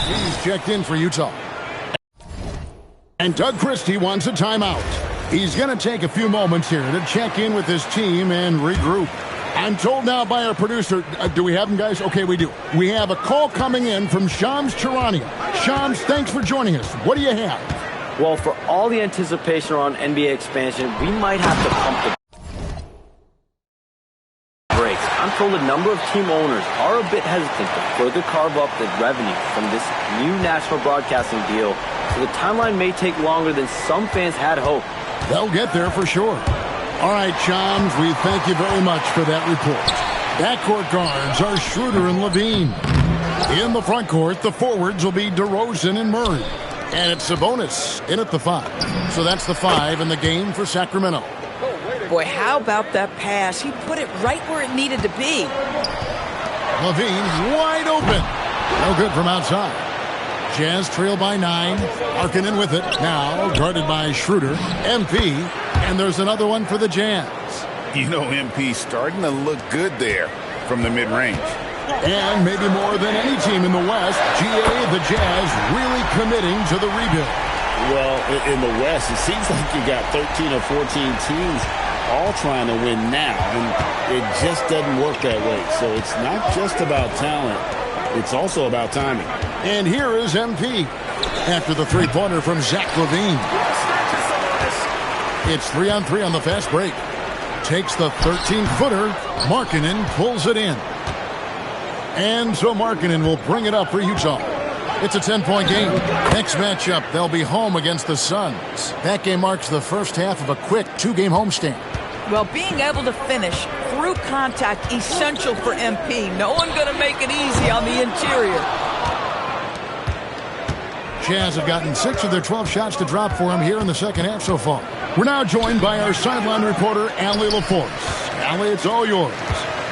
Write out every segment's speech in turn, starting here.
He's checked in for Utah. And Doug Christie wants a timeout. He's going to take a few moments here to check in with his team and regroup. I'm told now by our producer, do we have him, guys? Okay, we do. We have a call coming in from Shams Charania. Shams, thanks for joining us. What do you have? Well, for all the anticipation around NBA expansion, we might have to pump the brakes. I'm told a number of team owners are a bit hesitant to further carve up the revenue from this new national broadcasting deal, so the timeline may take longer than some fans had hoped. They'll get there for sure. All right, Shams, we thank you very much for that report. Backcourt guards are Schroeder and Levine. In the front court, the forwards will be DeRozan and Murray. And it's Sabonis in at the 5. So that's the 5 in the game for Sacramento. Boy, how about that pass? He put it right where it needed to be. Levine wide open. No good from outside. Jazz trail by 9. Markkanen with it. Now guarded by Schroeder. MP. And there's another one for the Jazz. You know, MP starting to look good there from the mid-range. And maybe more than any team in the West, GA, the Jazz, really committing to the rebuild. Well, in the West, it seems like you got 13 or 14 teams all trying to win now, and it just doesn't work that way. So it's not just about talent, it's also about timing. And here is MP after the three-pointer from Zach LaVine. It's 3-on-3 on the fast break. Takes the 13-footer. Markkanen pulls it in. And so Markkanen will bring it up for Utah. It's a 10-point game. Next matchup, they'll be home against the Suns. That game marks the first half of a quick 2-game homestand. Well, being able to finish through contact, essential for MP. No one going to make it easy on the interior. Jazz have gotten 6 of their 12 shots to drop for him here in the second half so far. We're now joined by our sideline reporter, Allie LaForce. Allie, it's all yours.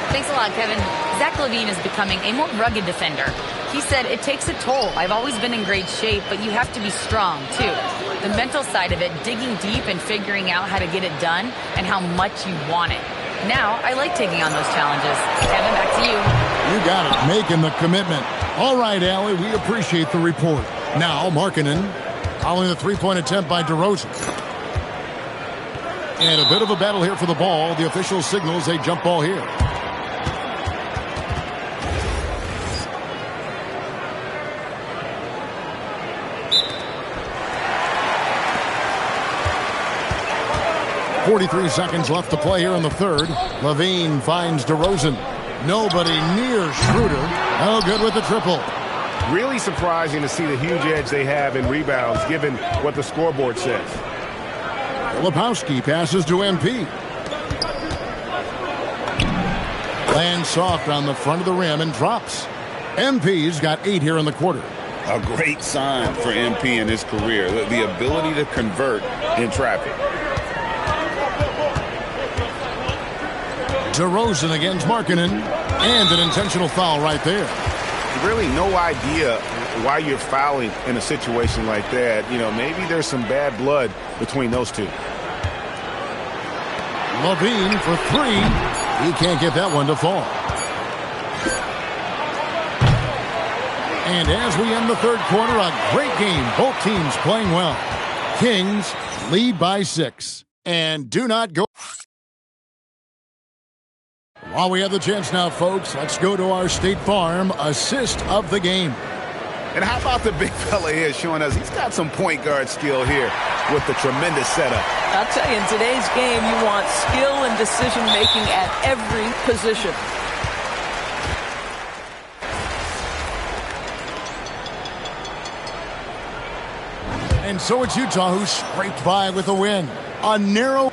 Thanks a lot, Kevin. Zach LaVine is becoming a more rugged defender. He said, it takes a toll. I've always been in great shape, but you have to be strong, too. The mental side of it, digging deep and figuring out how to get it done and how much you want it. Now, I like taking on those challenges. Kevin, back to you. You got it, making the commitment. All right, Allie, we appreciate the report. Now, Markkanen, following the three-point attempt by DeRozan. And a bit of a battle here for the ball. The official signals a jump ball here. .43 seconds left to play here in the third. LaVine finds DeRozan. Nobody near Schroeder. No good with the triple. Really surprising to see the huge edge they have in rebounds, given what the scoreboard says. Filipowski passes to MP. Lands soft on the front of the rim and drops. MP's got 8 here in the quarter. A great sign for MP in his career, the ability to convert in traffic. DeRozan against Markkanen, and an intentional foul right there. Really no idea why you're fouling in a situation like that. You know, maybe there's some bad blood between those two. LaVine for 3. He can't get that one to fall. And as we end the third quarter, a great game. Both teams playing well. Kings lead by 6. And do not go. While we have the chance now, folks, let's go to our State Farm assist of the game. And how about the big fella here showing us he's got some point guard skill here with the tremendous setup. I'll tell you, in today's game, you want skill and decision-making at every position. And so it's Utah who scraped by with a win. A narrow...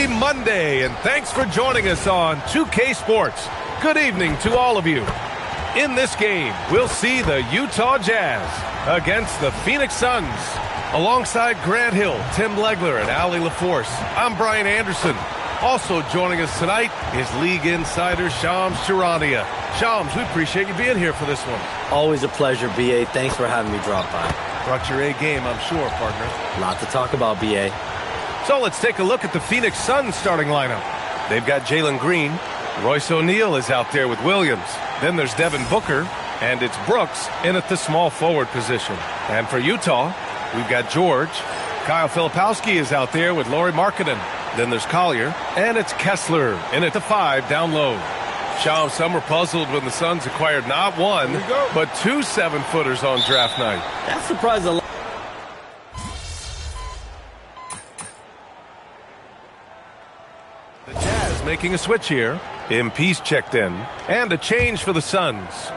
Happy Monday, and thanks for joining us on 2K Sports. Good evening to all of you. In this game, we'll see the Utah Jazz against the Phoenix Suns. Alongside Grant Hill, Tim Legler, and Allie LaForce, I'm Brian Anderson. Also joining us tonight is League Insider Shams Charania. Shams, we appreciate you being here for this one. Always a pleasure, B.A. Thanks for having me drop by. Brought your A game, I'm sure, partner. A lot to talk about, B.A. So let's take a look at the Phoenix Suns starting lineup. They've got Jalen Green. Royce O'Neal is out there with Williams. Then there's Devin Booker, and it's Brooks in at the small forward position. And for Utah, we've got George. Kyle Filipowski is out there with Lauri Markkanen. Then there's Collier, and it's Kessler in at the 5 down low. Shams, some were puzzled when the Suns acquired not one, but 2 7-footers on draft night. That surprised a lot. The Jazz making a switch here. MP's checked in, and a change for the Suns.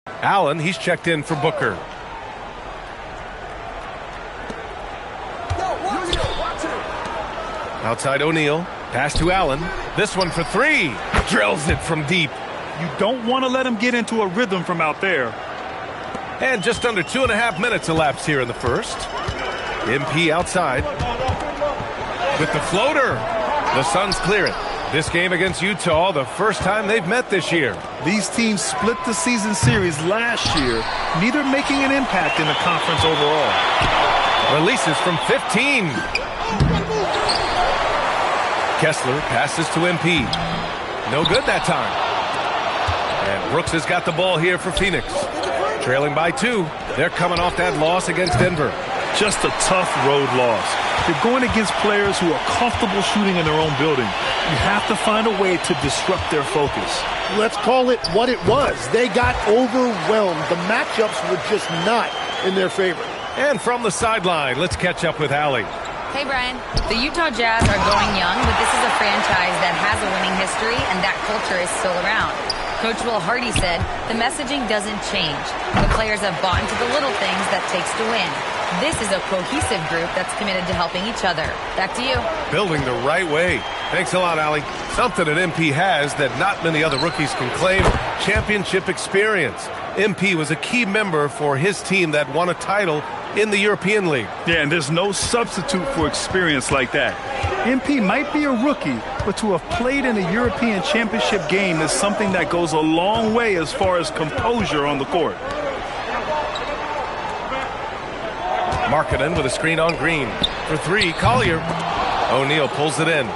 Allen, he's checked in for Booker. Outside O'Neal, pass to Allen. This one for 3. Drills it from deep. You don't want to let him get into a rhythm from out there. And just under 2.5 minutes elapsed here in the first. MP outside. With the floater. The Suns clear it. This game against Utah, the first time they've met this year. These teams split the season series last year, neither making an impact in the conference overall. Releases from 15. Kessler passes to MP. No good that time. And Brooks has got the ball here for Phoenix. Trailing by 2. They're coming off that loss against Denver. Just a tough road loss. You're going against players who are comfortable shooting in their own building. You have to find a way to disrupt their focus. Let's call it what it was. They got overwhelmed. The matchups were just not in their favor. And from the sideline, let's catch up with Allie. Hey, Brian. The Utah Jazz are going young, but this is a franchise that has a winning history, and that culture is still around. Coach Will Hardy said, the messaging doesn't change. The players have bought into the little things that takes to win. This is a cohesive group that's committed to helping each other. Back to you. Building the right way. Thanks a lot, Allie. Something that MP has that not many other rookies can claim, championship experience. MP was a key member for his team that won a title in the European League. Yeah, and there's no substitute for experience like that. MP might be a rookie, but to have played in a European championship game is something that goes a long way as far as composure on the court. Markkanen with a screen on Green. For 3, Collier. O'Neal pulls it in.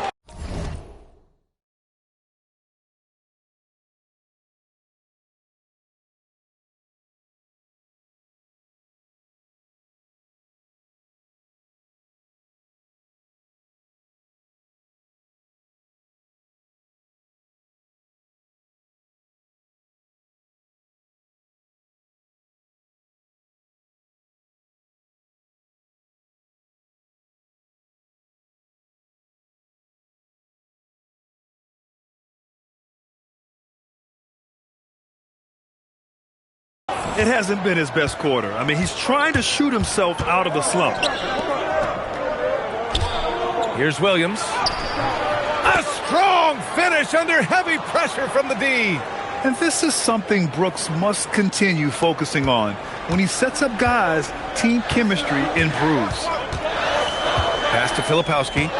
It hasn't been his best quarter. I mean, he's trying to shoot himself out of the slump. Here's Williams. A strong finish under heavy pressure from the D. And this is something Brooks must continue focusing on. When he sets up guys, team chemistry improves. Pass to Filipowski.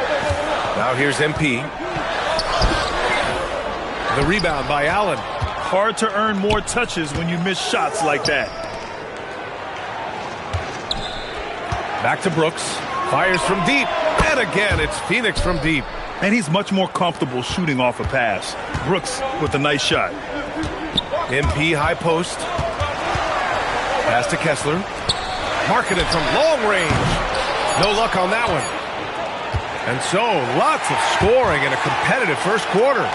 Now here's MP. The rebound by Allen. Hard to earn more touches when you miss shots like that. Back to Brooks. Fires from deep. And again, it's Phoenix from deep. And he's much more comfortable shooting off a pass. Brooks with a nice shot. MP high post. Pass to Kessler. Markkanen from long range. No luck on that one. And so, lots of scoring in a competitive first quarter.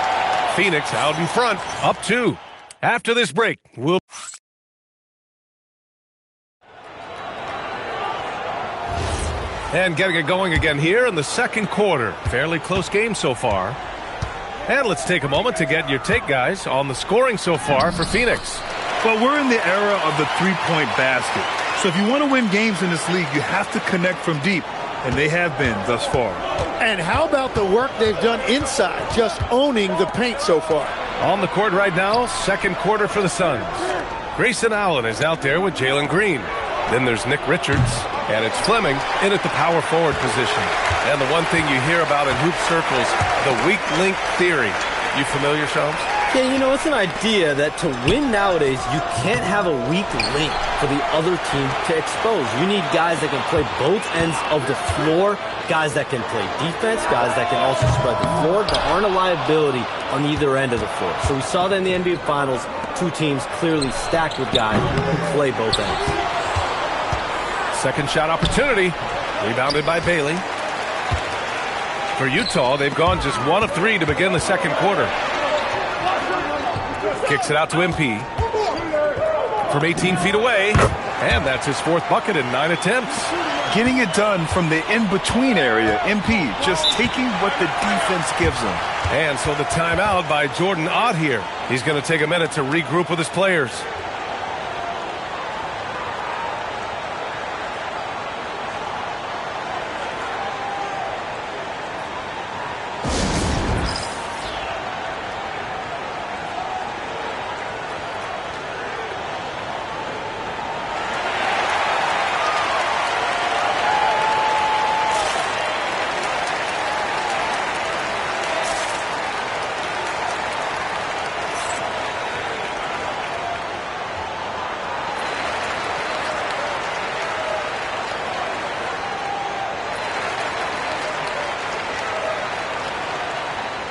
Phoenix out in front, up 2. After this break, we'll... And getting it going again here in the second quarter. Fairly close game so far. And let's take a moment to get your take, guys, on the scoring so far for Phoenix. Well, we're in the era of the three-point basket. So if you want to win games in this league, you have to connect from deep, and they have been thus far. And how about the work they've done inside, just owning the paint so far? On the court right now, second quarter for the Suns. Grayson Allen is out there with Jalen Green. Then there's Nick Richards, and it's Fleming in at the power forward position. And the one thing you hear about in hoop circles, the weak link theory. You familiar, Shams? Yeah, you know, it's an idea that to win nowadays, you can't have a weak link for the other team to expose. You need guys that can play both ends of the floor, guys that can play defense, guys that can also spread the floor, but aren't a liability on either end of the floor. So we saw that in the NBA Finals, two teams clearly stacked with guys who play both ends. Second shot opportunity, rebounded by Bailey. For Utah, they've gone just 1 of 3 to begin the second quarter. Kicks it out to MP. From 18 feet away, and that's his 4th bucket in 9 attempts. Getting it done from the in-between area, MP just taking what the defense gives him. And so the timeout by Jordan Ott here. He's going to take a minute to regroup with his players.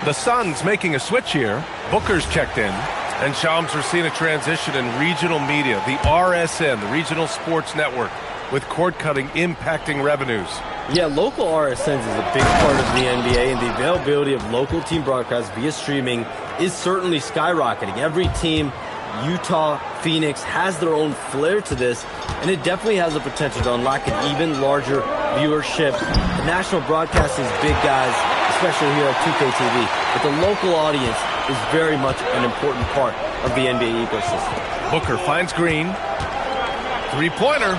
The Suns making a switch here. Booker's checked in. And Shams, we're seeing a transition in regional media. The RSN, the Regional Sports Network, with cord cutting impacting revenues. Yeah, local RSNs is a big part of the NBA, and the availability of local team broadcasts via streaming is certainly skyrocketing. Every team, Utah, Phoenix, has their own flair to this, and it definitely has the potential to unlock an even larger viewership. The national broadcasting is big, guys, especially here at 2K TV, but the local audience is very much an important part of the NBA ecosystem. Booker finds Green. Three-pointer.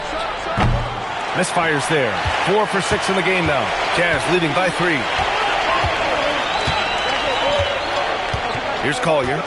Misfires there. 4 for 6 in the game now. Jazz leading by 3. Here's Collier.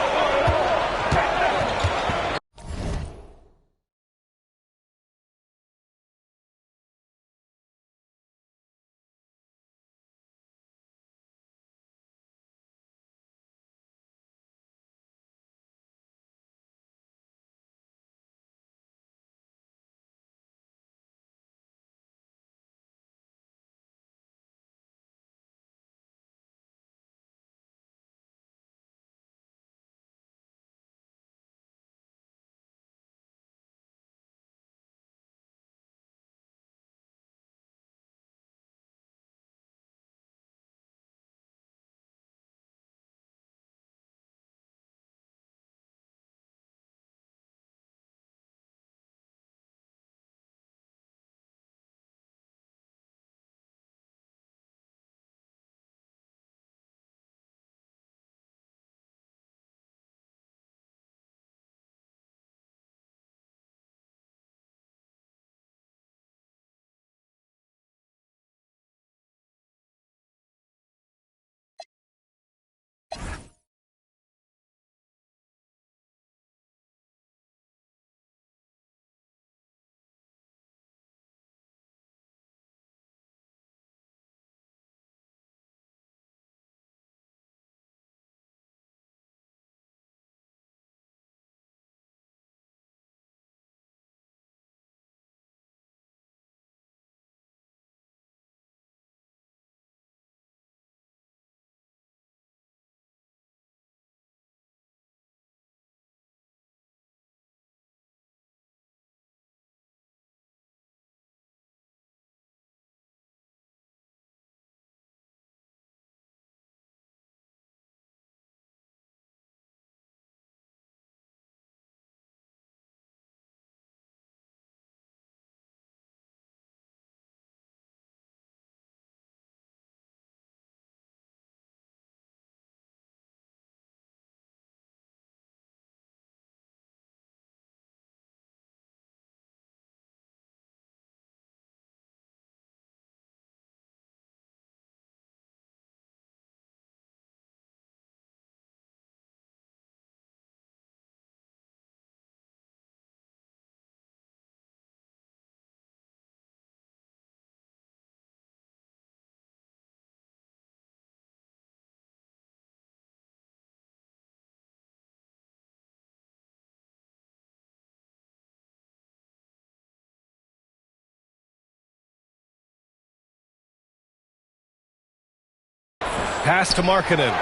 Pass to Markkanen.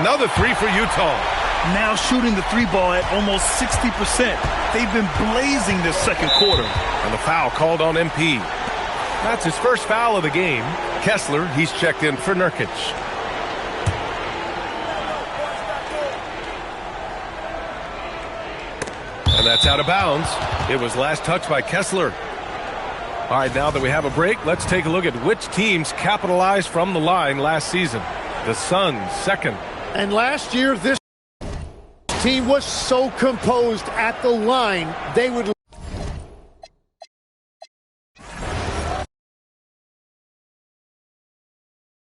Another three for Utah. Now shooting the three ball at almost 60%. They've been blazing this second quarter. And the foul called on MP. That's his first foul of the game. Kessler, he's checked in for Nurkic. And that's out of bounds. It was last touched by Kessler. All right, now that we have a break, let's take a look at which teams capitalized from the line last season. The Suns, second. And last year, this team was so composed at the line, they would